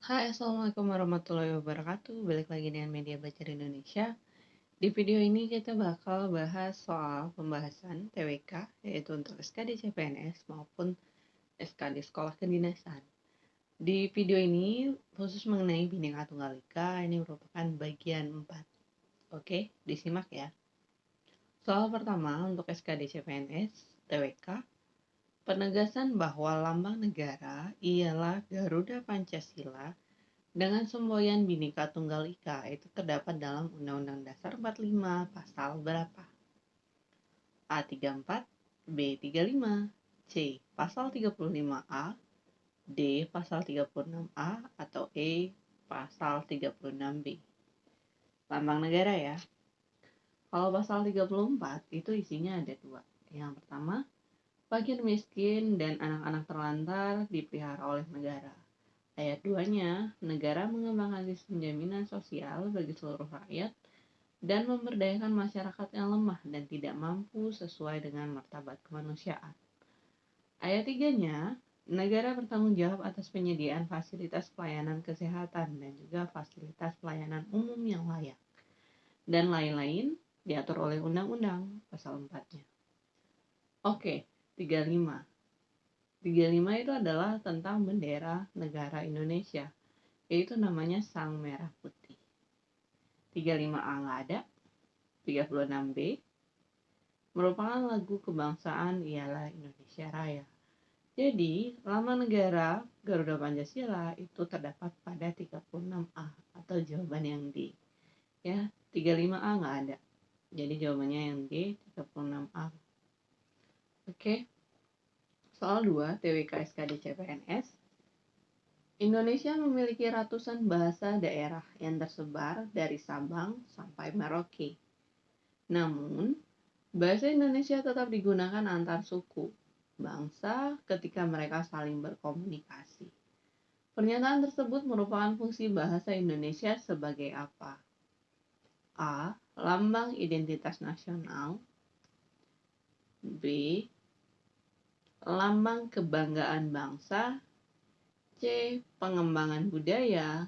Hai, Assalamualaikum warahmatullahi wabarakatuh. Balik lagi dengan Media Belajar Indonesia. Di video ini kita bakal bahas soal pembahasan TWK, yaitu untuk SKD CPNS maupun SKD Sekolah Kedinasan. Di video ini khusus mengenai Bhinneka Tunggal Ika, ini merupakan bagian 4. Oke, disimak ya. Soal pertama untuk SKD CPNS TWK, penegasan bahwa lambang negara ialah Garuda Pancasila dengan semboyan Bhinneka Tunggal Ika itu terdapat dalam Undang-Undang Dasar 45 pasal berapa? A34, B35, C pasal 35A, D pasal 36A, atau E pasal 36B. Lambang negara ya. Kalau pasal 34 itu isinya ada dua. Yang pertama, fakir miskin dan anak-anak terlantar dipelihara oleh negara. Ayat 2-nya, negara mengembangkan sistem jaminan sosial bagi seluruh rakyat dan memberdayakan masyarakat yang lemah dan tidak mampu sesuai dengan martabat kemanusiaan. Ayat 3-nya, negara bertanggung jawab atas penyediaan fasilitas pelayanan kesehatan dan juga fasilitas pelayanan umum yang layak. Dan lain-lain diatur oleh undang-undang pasal 4-nya. Oke, 35. 35 itu adalah tentang bendera negara Indonesia, yaitu namanya Sang Merah Putih. 35A nggak ada. 36B merupakan lagu kebangsaan ialah Indonesia Raya. Jadi, lambang negara Garuda Pancasila itu terdapat pada 36A atau jawaban yang D. Ya, 35A nggak ada. Jadi jawabannya yang D, 36A. Oke. Soal 2, TWK SKD CPNS. Indonesia memiliki ratusan bahasa daerah yang tersebar dari Sabang sampai Merauke. Namun, bahasa Indonesia tetap digunakan antar suku, bangsa ketika mereka saling berkomunikasi. Pernyataan tersebut merupakan fungsi bahasa Indonesia sebagai apa? A. Lambang identitas nasional. B. Lambang kebanggaan bangsa. C. Pengembangan budaya.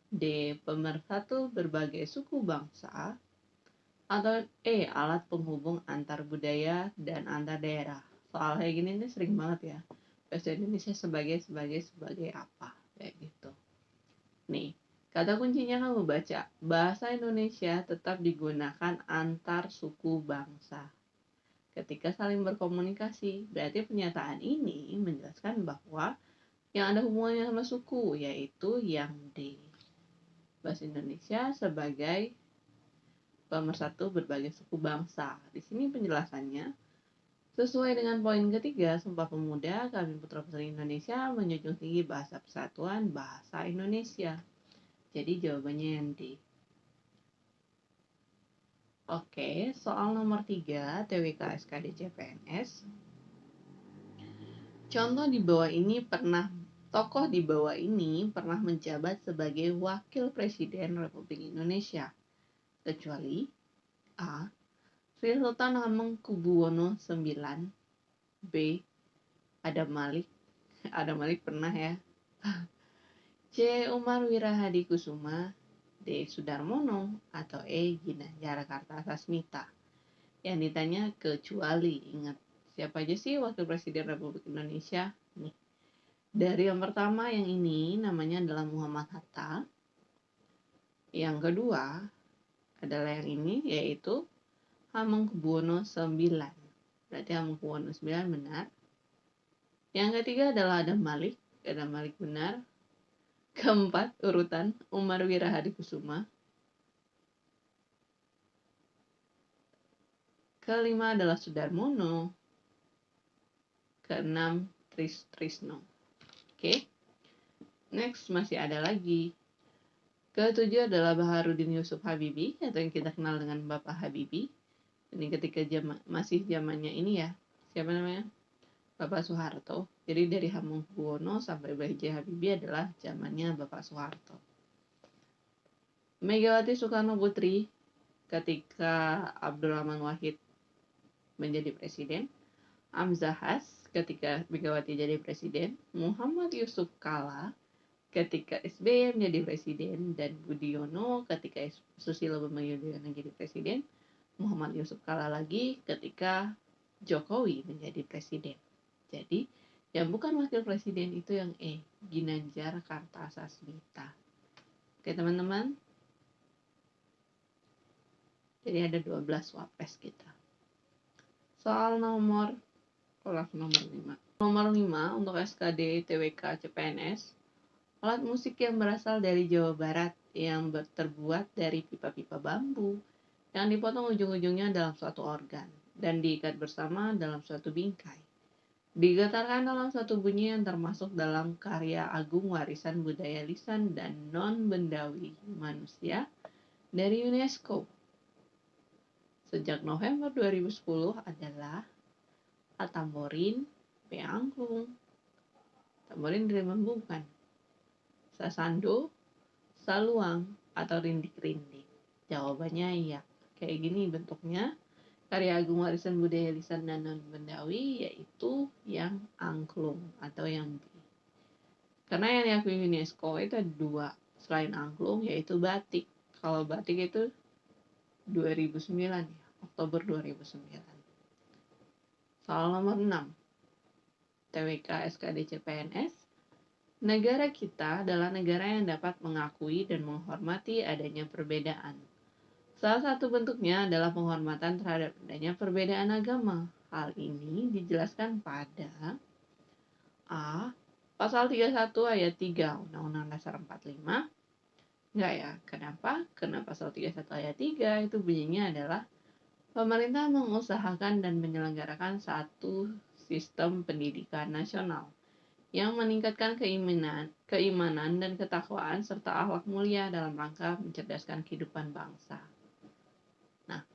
D. Pemersatu berbagai suku bangsa. Atau E. Alat penghubung antar budaya dan antar daerah. Soal kayak gini nih sering banget ya. Bahasa Indonesia sebagai apa kayak gitu. Nih, kata kuncinya kamu baca. Bahasa Indonesia tetap digunakan antar suku bangsa ketika saling berkomunikasi. Berarti pernyataan ini menjelaskan bahwa yang ada hubungannya sama suku, yaitu yang D. Bahasa Indonesia sebagai pemersatu berbagai suku bangsa. Di sini penjelasannya sesuai dengan poin ketiga, Sumpah Pemuda, kami Putra-Putri Indonesia menjunjung tinggi bahasa persatuan, bahasa Indonesia. Jadi jawabannya yang D. Oke, soal nomor 3, TWK SKD CPNS. Tokoh di bawah ini pernah menjabat sebagai Wakil Presiden Republik Indonesia, kecuali A. Sri Sultan Hamengkubuwono IX, B. Adam Malik pernah ya. C. Umar Wirahadikusuma, D. Sudarmono, atau E. Ginanjar Kartasasmita. Yang ditanya kecuali, ingat siapa aja sih Wakil Presiden Republik Indonesia? Nih, dari yang pertama yang ini namanya adalah Muhammad Hatta. Yang kedua adalah yang ini, yaitu Hamengkubuwono IX. Berarti Hamengkubuwono IX benar. Yang ketiga adalah Adam Malik benar. Keempat urutan Umar Wirahadikusuma. Kelima adalah Sudarmono. Keenam Trisno. Oke. Next masih ada lagi. Ketujuh adalah Baharudin Yusuf Habibie atau yang kita kenal dengan Bapak Habibie. Ini ketika masih zamannya ini ya. Siapa namanya? Bapak Soeharto. Jadi dari Hamengkubuwono sampai B.J. Habibie adalah zamannya Bapak Soeharto. Megawati Soekarno Putri ketika Abdurrahman Wahid menjadi presiden. Hamzahas ketika Megawati jadi presiden. Muhammad Yusuf Kalla ketika SBY menjadi presiden, dan Budiono ketika Susilo Bambang Yudhoyono menjadi presiden, Muhammad Yusuf Kala lagi ketika Jokowi menjadi presiden. Jadi yang bukan wakil presiden itu yang Ginanjar Kartasasmita. Oke teman-teman, jadi ada 12 wapres kita. Soal nomor 5. Nomor 5 untuk SKD TWK CPNS, alat musik yang berasal dari Jawa Barat yang terbuat dari pipa-pipa bambu yang dipotong ujung-ujungnya dalam suatu organ dan diikat bersama dalam suatu bingkai. Digetarkan dalam suatu bunyi yang termasuk dalam karya agung warisan budaya lisan dan non-bendawi manusia dari UNESCO. Sejak November 2010 adalah tamborin, angklung, tamborin dari bambu bukan, sasando, saluang, atau rindik-rindik. Jawabannya iya. Kayak gini bentuknya. Karya agung warisan budaya lisan dan non-bendawi yaitu yang angklung atau yang B. Karena yang diakui UNESCO itu ada 2 selain angklung, yaitu batik. Kalau batik itu 2009 ya, Oktober 2009. Soal nomor 6. TWK SKD CPNS. Negara kita adalah negara yang dapat mengakui dan menghormati adanya perbedaan. Salah satu bentuknya adalah penghormatan terhadap adanya perbedaan agama. Hal ini dijelaskan pada A. Pasal 31 ayat 3 Undang-Undang Dasar 45. Enggak ya, kenapa? Karena pasal 31 ayat 3 itu bunyinya adalah pemerintah mengusahakan dan menyelenggarakan satu sistem pendidikan nasional yang meningkatkan keimanan dan ketakwaan serta akhlak mulia dalam rangka mencerdaskan kehidupan bangsa. Nah,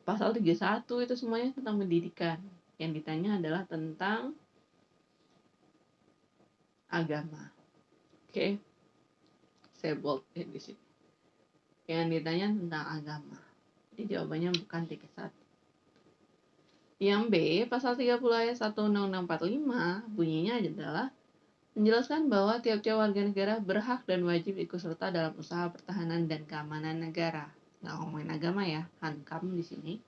pasal 31 itu semuanya tentang pendidikan. Yang ditanya adalah tentang agama. Oke. Saya bold di sini. Yang ditanya tentang agama. Jadi jawabannya bukan 31. Yang B, pasal 30 ayat 1 Undang-Undang 45 bunyinya adalah menjelaskan bahwa tiap-tiap warga negara berhak dan wajib ikut serta dalam usaha pertahanan dan keamanan negara. Nggak ngomongin agama ya, Hankam di sini.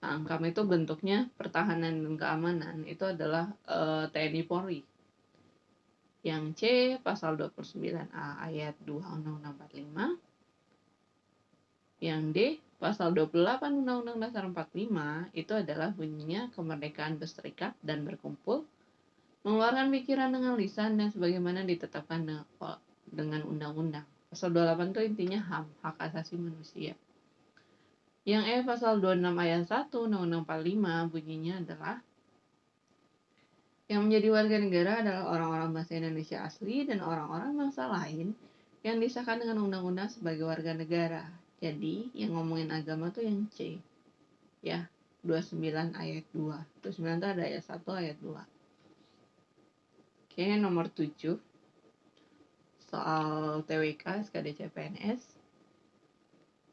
Hankam itu bentuknya pertahanan dan keamanan, itu adalah TNI Polri. Yang C, pasal 29A ayat 2 Undang-Undang 45. Yang D, pasal 28 Undang-Undang Dasar 45 itu adalah bunyinya kemerdekaan berserikat dan berkumpul, mengeluarkan pikiran dengan lisan dan sebagaimana ditetapkan dengan undang-undang. Pasal 28 itu intinya HAM, hak asasi manusia. Yang E, pasal 26 ayat 1 Undang-Undang 45 bunyinya adalah yang menjadi warga negara adalah orang-orang bangsa Indonesia asli dan orang-orang bangsa lain yang disahkan dengan undang-undang sebagai warga negara. Jadi, yang ngomongin agama tuh yang C. Ya, 29 ayat 2. 29 itu ada ayat 1, ayat 2. Oke, nomor 7. Soal TWK, SKD CPNS.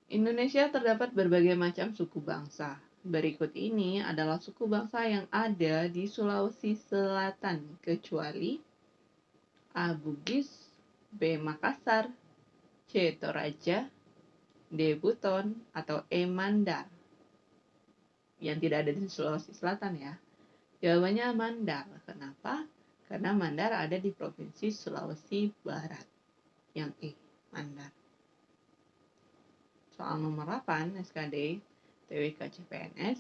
Indonesia terdapat berbagai macam suku bangsa. Berikut ini adalah suku bangsa yang ada di Sulawesi Selatan, kecuali A. Bugis, B. Makassar, C. Toraja, D. Buton, atau E. Mandar. Yang tidak ada di Sulawesi Selatan ya. Jawabannya Mandar. Kenapa? Karena Mandar ada di Provinsi Sulawesi Barat. Yang E. Mandar. Soal nomor 8 SKD TWK CPNS.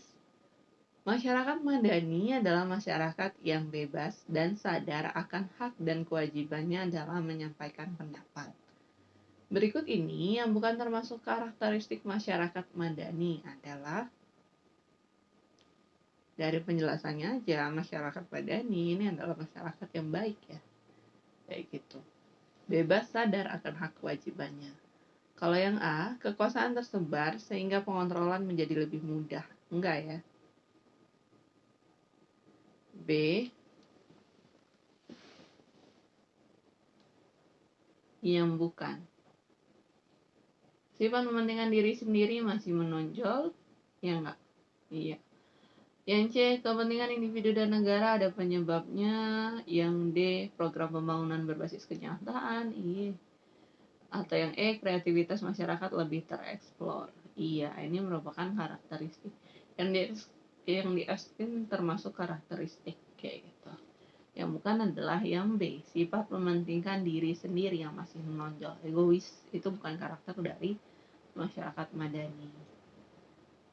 Masyarakat madani adalah masyarakat yang bebas dan sadar akan hak dan kewajibannya dalam menyampaikan pendapat. Berikut ini yang bukan termasuk karakteristik masyarakat madani adalah, dari penjelasannya aja, masyarakat madani ini adalah masyarakat yang baik ya. Kayak gitu. Bebas sadar akan hak kewajibannya. Kalau yang A, kekuasaan tersebar sehingga pengontrolan menjadi lebih mudah. Enggak ya. B, yang bukan. Sifat mementingkan diri sendiri masih menonjol, ya enggak? Iya. Yang C, kepentingan individu dan negara ada penyebabnya. Yang D, program pembangunan berbasis kenyataan. Iya. Atau yang E, kreativitas masyarakat lebih tereksplor. Iya, ini merupakan karakteristik. Yang di S termasuk karakteristik kayak gitu. Yang bukan adalah yang B, sifat mementingkan diri sendiri yang masih menonjol. Egois itu bukan karakter dari masyarakat madani.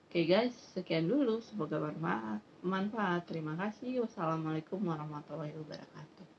Oke guys, sekian dulu. Semoga bermanfaat. Terima kasih. Wassalamualaikum warahmatullahi wabarakatuh.